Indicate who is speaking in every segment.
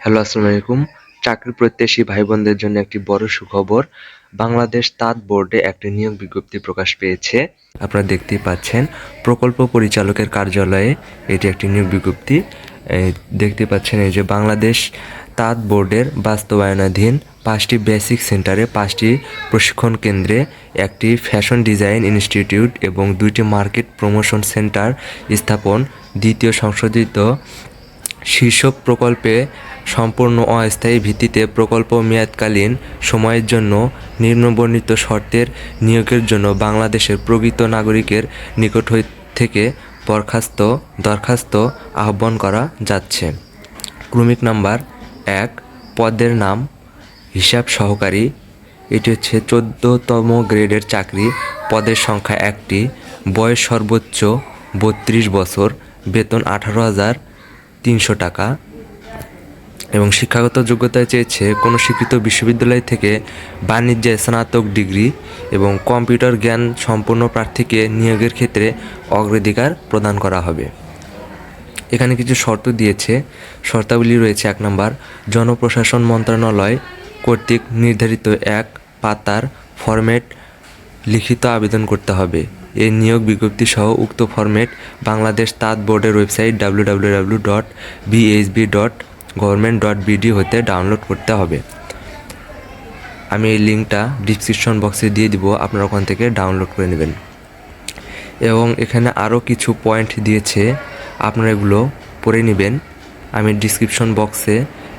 Speaker 1: Hello, আসসালামু আলাইকুম। চাকরি প্রত্যাশী ভাই বোনদের জন্য একটি বড় সুখবর। বাংলাদেশ তাঁত বোর্ডে একটি নিয়োগ বিজ্ঞপ্তি প্রকাশ পেয়েছে। আপনারা দেখতেই পাচ্ছেন, প্রকল্প পরিচালকের কার্যালয়ে এটি একটি নিয়োগ বিজ্ঞপ্তি। দেখতে পাচ্ছেন এই যে বাংলাদেশ তাঁত বোর্ডের বাস্তবায়নাধীন 5টি বেসিক সেন্টারে 5টি প্রশিক্ষণ কেন্দ্রে একটি ফ্যাশন ডিজাইন ইনস্টিটিউট এবং 2টি মার্কেট প্রমোশন সেন্টার স্থাপন, দ্বিতীয় সংশোধিত শীর্ষক প্রকল্পে সম্পূর্ণ অস্থায়ী ভিত্তিতে প্রকল্প মেয়াদকালীন সময়ের জন্য নিম্নবর্ণিত শর্তের নিয়োগের জন্য বাংলাদেশের প্রকৃত নাগরিকের নিকট থেকে দরখাস্ত আহ্বান করা যাচ্ছে। ক্রমিক নাম্বার 1, পদের নাম হিসাব সহকারী। এটি হচ্ছে 14তম গ্রেডের চাকরি। পদের সংখ্যা 1টি, বয়স সর্বোচ্চ 32 বছর, বেতন 18,300 টাকা এবং শিক্ষাগত যোগ্যতায় চেয়েছে কোনো স্বীকৃত বিশ্ববিদ্যালয় থেকে বাণিজ্যে স্নাতক ডিগ্রি এবং কম্পিউটার জ্ঞান সম্পন্ন প্রার্থীকে নিয়োগের ক্ষেত্রে অগ্রাধিকার প্রদান করা হবে। এখানে কিছু শর্ত দিয়েছে। শর্তাবলী রয়েছে: 1 নম্বর, জনপ্রশাসন মন্ত্রণালয় কর্তৃক নির্ধারিত 1 পাতার ফরম্যাট লিখিত আবেদন করতে হবে। এই নিয়োগ বিজ্ঞপ্তি সহ উক্ত ফরম্যাট বাংলাদেশ তাঁত বোর্ডের ওয়েবসাইট www.bhb.government.bd হতে ডাউনলোড করতে হবে। আমি এই লিঙ্কটা ডিসক্রিপশন বক্সে দিয়ে দিব, আপনারা ওখান থেকে ডাউনলোড করে নেবেন। এবং এখানে আরও কিছু পয়েন্ট দিয়েছে, আপনারা এগুলো পড়ে নেবেন। আমি ডিসক্রিপশন বক্সে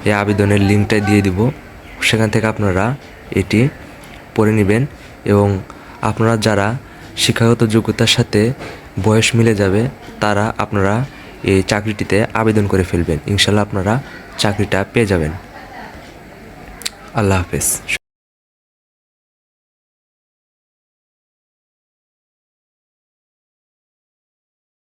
Speaker 1: এই আবেদনের লিঙ্কটা দিয়ে দিব, সেখান থেকে আপনারা এটি পড়ে নেবেন এবং আপনারা যারা শিক্ষাগত যোগ্যতার সাথে বয়স মিলে যাবে তারা আপনারা এই চাকরিটিতে আবেদন করে ফেলবেন। ইনশাল্লাহ আপনারা চাকরিটা পেয়ে যাবেন। আল্লাহ হাফেজ।